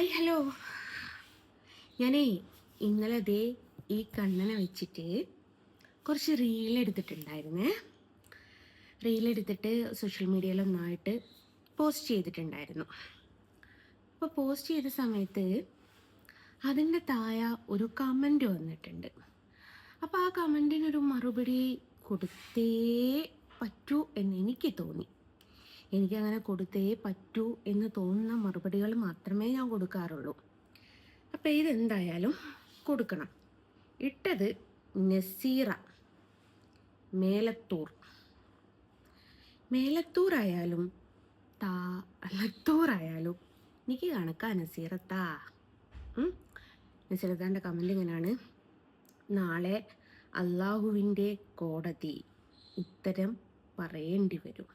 Hi hello. ഞാനേ ഇന്നലെ ഈ കണ്ണനെ വെച്ചിട്ട് കുറച്ച് റീലെടുത്തിട്ട് സോഷ്യൽ മീഡിയയിലൊന്നായിട്ട് പോസ്റ്റ് ചെയ്തിട്ടുണ്ടായിരുന്നു. അപ്പോൾ പോസ്റ്റ് ചെയ്ത സമയത്ത് അതിൻ്റെ താഴെ ഒരു കമൻറ്റ് വന്നിട്ടുണ്ട്. അപ്പോൾ ആ കമൻറ്റിനൊരു മറുപടി കൊടുത്തേ പറ്റൂ എന്ന് എനിക്ക് തോന്നി. എനിക്കങ്ങനെ കൊടുത്തേ പറ്റൂ എന്ന് തോന്നുന്ന മറുപടികൾ മാത്രമേ ഞാൻ കൊടുക്കാറുള്ളൂ. അപ്പോൾ ഇതെന്തായാലും കൊടുക്കണം. ഇട്ടത് നസീറ മേലത്തൂറായാലും താലത്തൂറായാലും എനിക്ക് കണക്കാ നസീറത്താ. നസീറത്താൻ്റെ കമൻറ്റ് ഇങ്ങനെയാണ്: നാളെ അള്ളാഹുവിൻ്റെ കോടതി ഉത്തരം പറയേണ്ടി വരും.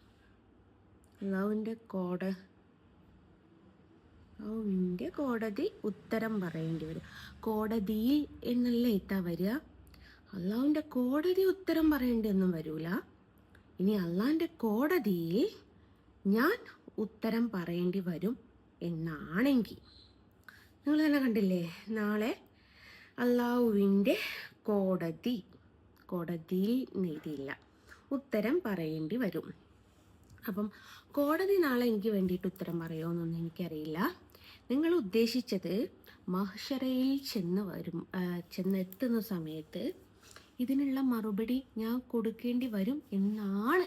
അള്ളാഹുവിൻ്റെ കോടതി ഉത്തരം പറയേണ്ടി വരും. കോടതിയിൽ എന്നല്ലേ എത്താ വരിക? അള്ളാഹുവിൻ്റെ കോടതി ഉത്തരം പറയേണ്ടി ഒന്നും വരൂല. ഇനി അള്ളാഹിൻ്റെ കോടതിയിൽ ഞാൻ ഉത്തരം പറയേണ്ടി വരും എന്നാണെങ്കിൽ, നിങ്ങൾ തന്നെ കണ്ടില്ലേ, നാളെ അള്ളാഹുവിൻ്റെ കോടതിയിൽ എഴുതിയില്ല, ഉത്തരം പറയേണ്ടി വരും. അപ്പം കോടതി നാളെ എനിക്ക് വേണ്ടിയിട്ട് ഉത്തരം പറയുമോയെന്നൊന്നും എനിക്കറിയില്ല. നിങ്ങൾ ഉദ്ദേശിച്ചത് മഹ്ശറയിൽ ചെന്നെത്തുന്ന സമയത്ത് ഇതിനുള്ള മറുപടി ഞാൻ കൊടുക്കേണ്ടി വരും എന്നാണ്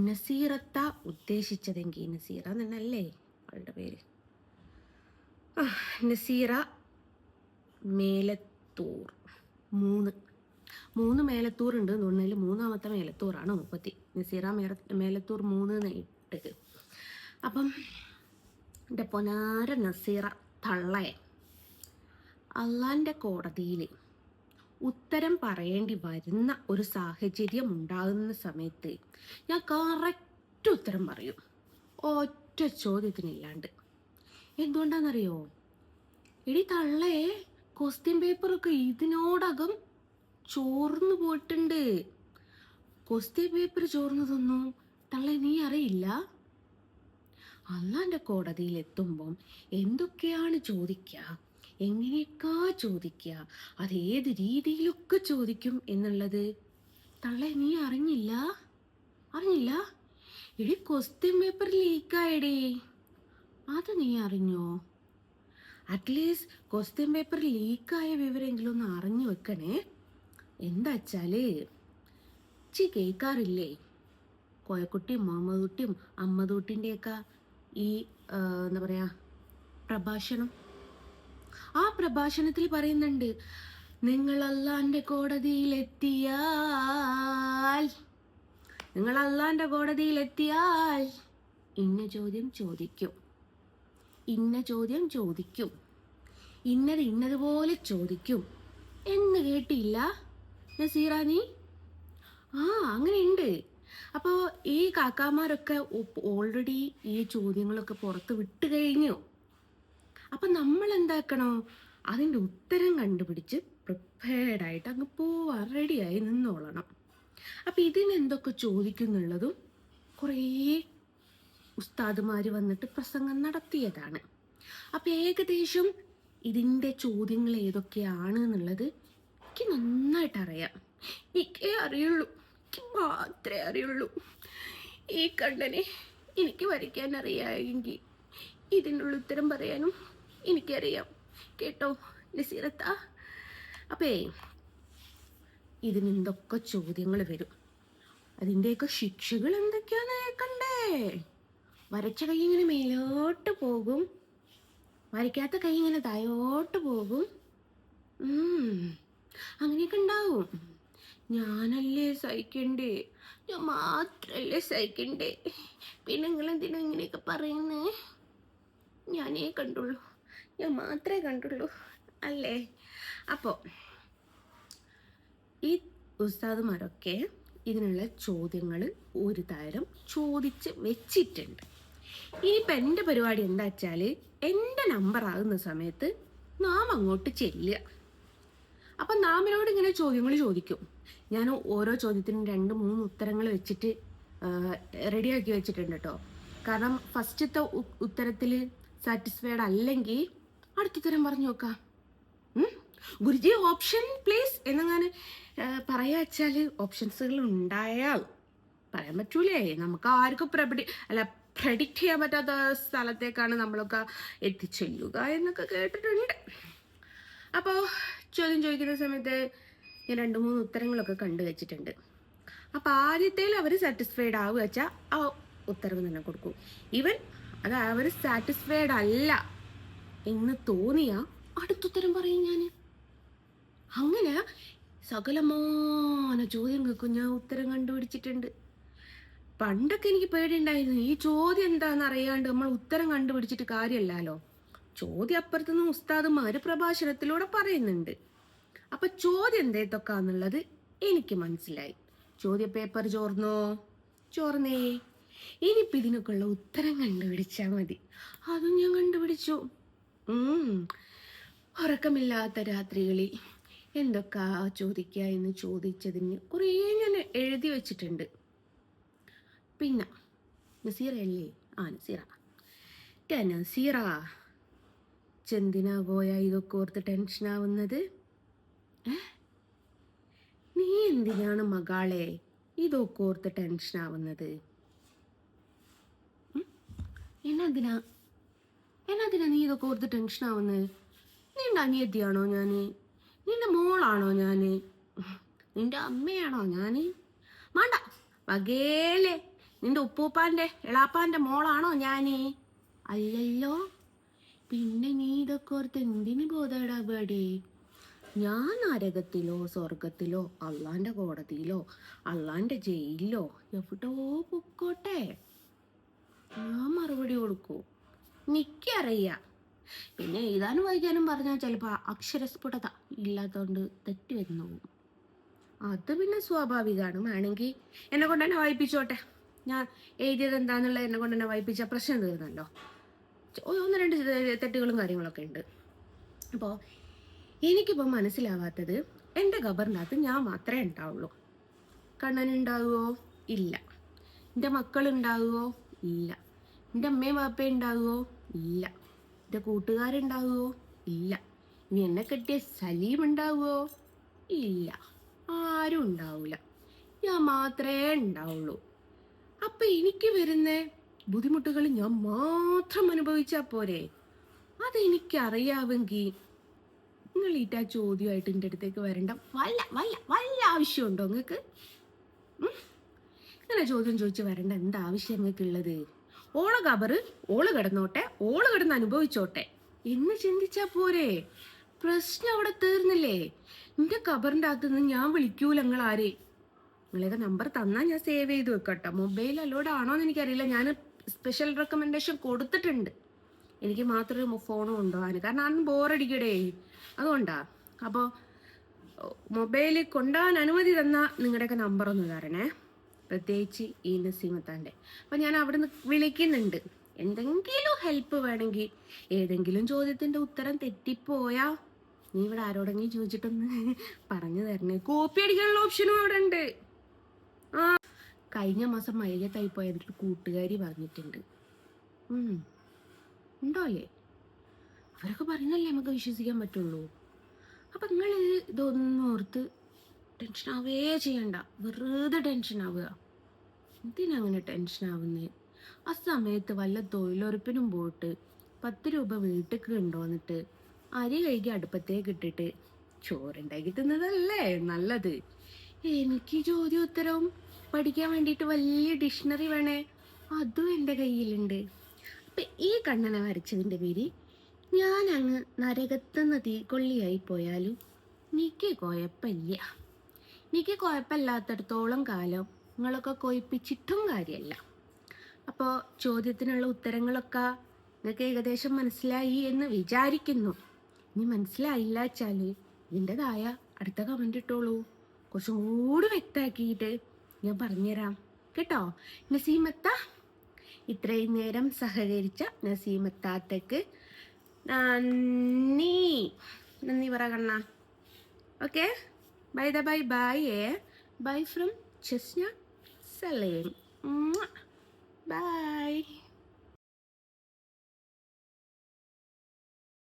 നസീറത്ത ഉദ്ദേശിച്ചതെങ്കിൽ, നസീറ എന്നല്ലേ അവളുടെ പേര്, നസീറ മേലത്തൂർ. മൂന്ന് മേലത്തൂറുണ്ട് എന്ന് തോന്നുന്നതിൽ മൂന്നാമത്തെ മേലത്തൂറാണ് മുപ്പത്തി. നസീറ മേലത്തൂർ 3 ഇട്ടത്. അപ്പം എൻ്റെ പൊന്നാര നസീറ തള്ളയെ, അള്ളാൻ്റെ കോടതിയിൽ ഉത്തരം പറയേണ്ടി വരുന്ന ഒരു സാഹചര്യം ഉണ്ടാകുന്ന സമയത്ത് ഞാൻ കറക്റ്റ് ഉത്തരം പറയും, ഒറ്റ ചോദ്യത്തിനില്ലാണ്ട്. എന്തുകൊണ്ടാണെന്നറിയോ? എടി തള്ളേ, ക്വസ്റ്റ്യൻ പേപ്പറൊക്കെ ഇതിനോടകം ചോർന്നു പോയിട്ടുണ്ട്. ക്വസ്റ്റ്യൻ പേപ്പർ ചോർന്നതൊന്നും തള്ളേ നീ അറിയില്ല? അള്ളാൻ്റെ കോടതിയിൽ എത്തുമ്പം എന്തൊക്കെയാണ് ചോദിക്കുക, എങ്ങനെയൊക്കെ ചോദിക്കുക, അതേത് രീതിയിലൊക്കെ ചോദിക്കും എന്നുള്ളത് തള്ളേ നീ അറിഞ്ഞില്ല? എടി ക്വസ്റ്റ്യൻ പേപ്പർ ലീക്കായടേ, അത് നീ അറിഞ്ഞോ? അറ്റ്ലീസ്റ്റ് ക്വസ്റ്റ്യൻ പേപ്പർ ലീക്കായ വിവരമെങ്കിലും ഒന്ന് അറിഞ്ഞു വെക്കണേ. എന്താ വെച്ചാല് കേൾക്കാറില്ലേ കോയക്കുട്ടിയും മുഹമ്മദുട്ടിയും അമ്മദൂട്ടിൻ്റെയൊക്കെ ഈ എന്താ പറയുക പ്രഭാഷണം. ആ പ്രഭാഷണത്തിൽ പറയുന്നുണ്ട്, നിങ്ങൾ അള്ളാൻ്റെ കോടതിയിലെത്തിയാൽ ഇന്ന ചോദ്യം ചോദിക്കും, ഇന്നതുപോലെ ചോദിക്കും എന്ന് കേട്ടില്ല നസീറ നീ? അങ്ങനെയുണ്ട്. അപ്പോൾ ഈ കാക്കാമാരൊക്കെ ഓൾറെഡി ഈ ചോദ്യങ്ങളൊക്കെ പുറത്ത് വിട്ട് കഴിഞ്ഞു. അപ്പം നമ്മൾ എന്താക്കണോ, അതിൻ്റെ ഉത്തരം കണ്ടുപിടിച്ച് പ്രിപ്പയർഡായിട്ട് അങ്ങ് പോവാൻ റെഡിയായി നിന്നോളണം. അപ്പം ഇതിനെന്തൊക്കെ ചോദിക്കുന്നുള്ളതും കുറേ ഉസ്താദുമാർ വന്നിട്ട് പ്രസംഗം നടത്തിയതാണ്. അപ്പം ഏകദേശം ഇതിൻ്റെ ചോദ്യങ്ങൾ ഏതൊക്കെയാണ് എന്നുള്ളത് എനിക്ക് നന്നായിട്ട് അറിയാം. എനിക്കേ അറിയുള്ളൂ, എനിക്ക് മാത്രമേ അറിയുള്ളൂ. ഈ കണ്ണനെ എനിക്ക് വരയ്ക്കാൻ അറിയാമെങ്കിൽ ഇതിനുള്ള ഉത്തരം പറയാനും എനിക്കറിയാം കേട്ടോ നസീറത്ത. അപ്പേ ഇതിനെന്തൊക്കെ ചോദ്യങ്ങൾ വരും, അതിൻ്റെയൊക്കെ ശിക്ഷകൾ എന്തൊക്കെയാന്ന് കേൾക്കണ്ടേ? വരച്ച കൈ ഇങ്ങനെ മേലോട്ട് പോകും, വരയ്ക്കാത്ത കൈ ഇങ്ങനെ താഴോട്ട് പോകും, അങ്ങനെയൊക്കെ ഉണ്ടാവും. ഞാനല്ലേ സഹിക്കണ്ടേ? ഞാൻ മാത്രല്ലേ സഹിക്കണ്ടേ? പിന്നെ നിങ്ങൾ എന്തിനാ ഇങ്ങനെയൊക്കെ പറയുന്നേ? ഞാൻ മാത്രമേ കണ്ടുള്ളൂ അല്ലേ? അപ്പോൾ ഈ ഉസ്താദുമാരൊക്കെ ഇതിനുള്ള ചോദ്യങ്ങൾ ഒരു തരം ചോദിച്ച് വെച്ചിട്ടുണ്ട്. ഇനിയിപ്പോൾ എൻ്റെ പരിപാടി എന്താ വെച്ചാൽ, എൻ്റെ നമ്പർ ആകുന്ന സമയത്ത് നാം അങ്ങോട്ട് ചെല്ലുക. അപ്പം നാമിനോട് ഇങ്ങനെ ചോദ്യങ്ങൾ ചോദിക്കും. ഞാൻ ഓരോ ചോദ്യത്തിനും 2-3 ഉത്തരങ്ങൾ വെച്ചിട്ട് റെഡിയാക്കി വെച്ചിട്ടുണ്ട് കേട്ടോ. കാരണം ഫസ്റ്റത്തെ ഉത്തരത്തിൽ സാറ്റിസ്ഫൈഡ് അല്ലെങ്കിൽ അടുത്തുത്തരം പറഞ്ഞു നോക്കാം. ഗുരുജി ഓപ്ഷൻ പ്ലീസ് എന്നങ്ങനെ പറയാ വെച്ചാൽ ഓപ്ഷൻസുകൾ ഉണ്ടായാൽ പറയാൻ പറ്റൂലേ. നമുക്ക് ആർക്കും പ്രഡിക്റ്റ് ചെയ്യാൻ പറ്റാത്ത സ്ഥലത്തേക്കാണ് നമ്മളൊക്കെ എത്തിച്ചെല്ലുക എന്നൊക്കെ കേട്ടിട്ടുണ്ട്. അപ്പോൾ ചോദ്യം ചോദിക്കുന്ന സമയത്ത് ഞാൻ 2-3 ഉത്തരങ്ങളൊക്കെ കണ്ടു വെച്ചിട്ടുണ്ട്. അപ്പോൾ ആദ്യത്തേൽ അവർ സാറ്റിസ്ഫൈഡ് ആവുക വെച്ചാൽ ആ ഉത്തരവ് തന്നെ കൊടുക്കും. ഈവൻ അത് അവർ സാറ്റിസ്ഫൈഡ് അല്ല എന്ന് തോന്നിയാൽ അടുത്തുത്തരം പറയും ഞാൻ. അങ്ങനെ സകലമാന ചോദ്യങ്ങൾക്കും ഞാൻ ഉത്തരം കണ്ടുപിടിച്ചിട്ടുണ്ട്. പണ്ടൊക്കെ എനിക്ക് പേടിയുണ്ടായിരുന്നു, ഈ ചോദ്യം എന്താണെന്ന് അറിയാണ്ട് നമ്മൾ ഉത്തരം കണ്ടുപിടിച്ചിട്ട് കാര്യമല്ലല്ലോ. ചോദ്യം അപ്പുറത്തുനിന്ന് ഉസ്താദുമാര് പ്രഭാഷണത്തിലൂടെ പറയുന്നുണ്ട്. അപ്പൊ ചോദ്യം എന്തേത്തൊക്കാന്നുള്ളത് എനിക്ക് മനസ്സിലായി. ചോദ്യ പേപ്പർ ചോർന്നേ. ഇനിയിപ്പോൾ ഇതിനൊക്കെ ഉള്ള ഉത്തരം കണ്ടുപിടിച്ചാൽ മതി. അതും ഞാൻ കണ്ടുപിടിച്ചു. ഉറക്കമില്ലാത്ത രാത്രികളിൽ എന്തൊക്കെ ചോദിക്കുക എന്ന് ചോദിച്ചതിന് കുറേ ഞാൻ എഴുതി വെച്ചിട്ടുണ്ട്. പിന്നെ നസീറയല്ലേ? നസീറ ചെന്തിനാ പോയാ ഇതൊക്കെ ഓർത്ത് ടെൻഷനാവുന്നത്? നീ എന്തിനാണ് മകളെ ഇതൊക്കെ ഓർത്ത് ടെൻഷനാവുന്നത്? എന്നതിനാ നീ ഇതൊക്കെ ഓർത്ത് ടെൻഷനാവുന്നത്? നിന്റെ അനിയത്തിയാണോ ഞാന്? നിന്റെ മോളാണോ ഞാന്? നിന്റെ അമ്മയാണോ ഞാന്? വേണ്ട, വകേലേ നിന്റെ ഉപ്പൂപ്പാന്റെ എളാപ്പാന്റെ മോളാണോ ഞാന്? അല്ലല്ലോ. പിന്നെ നീ ഇതൊക്കെ ഓർത്ത് എന്തിന് ബോധേടാവേടി? ഞാൻ നരകത്തിലോ സ്വർഗത്തിലോ അള്ളാന്റെ കോടതിയിലോ അള്ളാന്റെ ജയിലിലോ എവിടോ പൊക്കോട്ടെ, ഞാൻ മറുപടി കൊടുക്കൂ. എനിക്കറിയാം. പിന്നെ എഴുതാനും വായിക്കാനും പറഞ്ഞാൽ ചിലപ്പോൾ അക്ഷരസ്ഫുടത ഇല്ലാത്തതുകൊണ്ട് തെറ്റ് വരുന്നു. അത് പിന്നെ സ്വാഭാവികമാണ്. വേണമെങ്കിൽ എന്നെ കൊണ്ട് തന്നെ വായിപ്പിച്ചോട്ടെ. ഞാൻ എഴുതിയത് എന്താണെന്നുള്ളത് എന്നെ കൊണ്ട് തന്നെ വായിപ്പിച്ച പ്രശ്നം തീർന്നല്ലോ. 1-2 തെറ്റുകളും കാര്യങ്ങളൊക്കെ ഉണ്ട്. അപ്പോൾ എനിക്കിപ്പോൾ മനസ്സിലാവാത്തത്, എൻ്റെ ഖബറിനകത്ത് ഞാൻ മാത്രമേ ഉണ്ടാവുള്ളൂ. കണ്ണനുണ്ടാവുമോ? ഇല്ല. എൻ്റെ മക്കളുണ്ടാവുമോ? ഇല്ല. എൻ്റെ അമ്മയും പാപ്പയും ഉണ്ടാവുമോ? ഇല്ല. എൻ്റെ കൂട്ടുകാരുണ്ടാവുമോ? ഇല്ല. ഇനി എന്നെ കെട്ടിയ സലീം ഉണ്ടാവുമോ? ഇല്ല. ആരും ഉണ്ടാവില്ല. ഞാൻ മാത്രമേ ഉണ്ടാവുള്ളൂ. അപ്പം എനിക്ക് വരുന്ന ബുദ്ധിമുട്ടുകൾ ഞാൻ മാത്രം അനുഭവിച്ചാൽ പോരെ? അതെനിക്കറിയാമെങ്കിൽ നിങ്ങൾ ഈറ്റാ ചോദ്യമായിട്ട് എൻ്റെ അടുത്തേക്ക് വരണ്ട വല്ല ആവശ്യമുണ്ടോ നിങ്ങൾക്ക്? ഇങ്ങനെ ചോദ്യം ചോദിച്ച് വരേണ്ട എന്താ ആവശ്യം നിങ്ങൾക്കുള്ളത്? ഓളെ ഖബറ് ഓള് കിടന്നോട്ടെ, ഓള് കിടന്ന് അനുഭവിച്ചോട്ടെ എന്ന് ചിന്തിച്ചാ പോരെ? പ്രശ്നം അവിടെ തീർന്നില്ലേ? എൻ്റെ ഖബറിൻ്റെ അകത്തുനിന്ന് ഞാൻ വിളിക്കൂല നിങ്ങൾ ആരെ. നിങ്ങളൊക്കെ നമ്പർ തന്നാൽ ഞാൻ സേവ് ചെയ്ത് വെക്കട്ടോ. മൊബൈൽ അലോഡ് ആണോന്ന് എനിക്കറിയില്ല. ഞാൻ സ്പെഷ്യൽ റെക്കമെൻഡേഷൻ കൊടുത്തിട്ടുണ്ട് എനിക്ക് മാത്രമേ ഫോൺ കൊണ്ടുപോകാൻ. കാരണം അന്ന് ബോറടിക്കടേ, അതുകൊണ്ടാ. അപ്പോൾ മൊബൈൽ കൊണ്ടുപോകാൻ അനുമതി തന്നാൽ നിങ്ങളുടെയൊക്കെ നമ്പർ ഒന്ന് തരണേ, പ്രത്യേകിച്ച് ഈ നസീമത്താൻ്റെ. അപ്പം ഞാൻ അവിടെ നിന്ന് വിളിക്കുന്നുണ്ട്. എന്തെങ്കിലും ഹെൽപ്പ് വേണമെങ്കിൽ, ഏതെങ്കിലും ചോദ്യത്തിൻ്റെ ഉത്തരം തെറ്റിപ്പോയാ നീ ഇവിടെ ആരോടെങ്കിലും ചോദിച്ചിട്ടൊന്ന് പറഞ്ഞു തരണേ. കോപ്പി അടിക്കാനുള്ള ഓപ്ഷനും അവിടെ ഉണ്ട്. കഴിഞ്ഞ മാസം മൈകത്തായി പോയതിട്ട് കൂട്ടുകാരി പറഞ്ഞിട്ടുണ്ട്. ഉണ്ടോ അല്ലേ? അവരൊക്കെ പറയുന്നല്ലേ നമുക്ക് വിശ്വസിക്കാൻ പറ്റുള്ളൂ. അപ്പം നിങ്ങൾ ഇതൊന്നും ഓർത്ത് ടെൻഷനാവേ ചെയ്യണ്ട. വെറുതെ ടെൻഷനാവുക. എന്തിനങ്ങനെ ടെൻഷനാവുന്നേ? ആ സമയത്ത് വല്ല തൊഴിലുറപ്പിനും പോയിട്ട് 10 രൂപ വീട്ടിലേക്ക് കൊണ്ടുവന്നിട്ട് അരി കഴുകി അടുപ്പത്തേക്ക് ഇട്ടിട്ട് ചോറുണ്ടാക്കി തിന്നതല്ലേ നല്ലത്. എനിക്ക് ചോദ്യോത്തരവും പഠിക്കാൻ വേണ്ടിയിട്ട് വലിയ ഡിക്ഷണറി വേണേ, അതും എൻ്റെ കയ്യിലുണ്ട്. അപ്പം ഈ കണ്ണനെ വരച്ചതിൻ്റെ പേര് ഞാൻ അങ്ങ് നരകത്തുനിന്ന് തീക്കൊള്ളിയായി പോയാലും എനിക്ക് കുഴപ്പമില്ല. എനിക്ക് കുഴപ്പമില്ലാത്തടത്തോളം കാലം നിങ്ങളൊക്കെ കൊയ്പ്പിച്ചിട്ടും കാര്യമല്ല. അപ്പോൾ ചോദ്യത്തിനുള്ള ഉത്തരങ്ങളൊക്കെ നിങ്ങൾക്ക് ഏകദേശം മനസ്സിലായി എന്ന് വിചാരിക്കുന്നു. ഇനി മനസ്സിലായില്ല വെച്ചാൽ ഇതിൻ്റെതായ അടുത്ത കമൻ്റ് ഇട്ടോളൂ. കുറച്ചും കൂടി വ്യക്തമാക്കിയിട്ട് ഞാൻ പറഞ്ഞുതരാം കേട്ടോ. നസീമത്ത, ഇത്രയും നേരം സഹകരിച്ച നസീമത്താത്തക്ക് നന്ദി പറ കണ്ണ. Okay, bye from Jasna Saleem. By.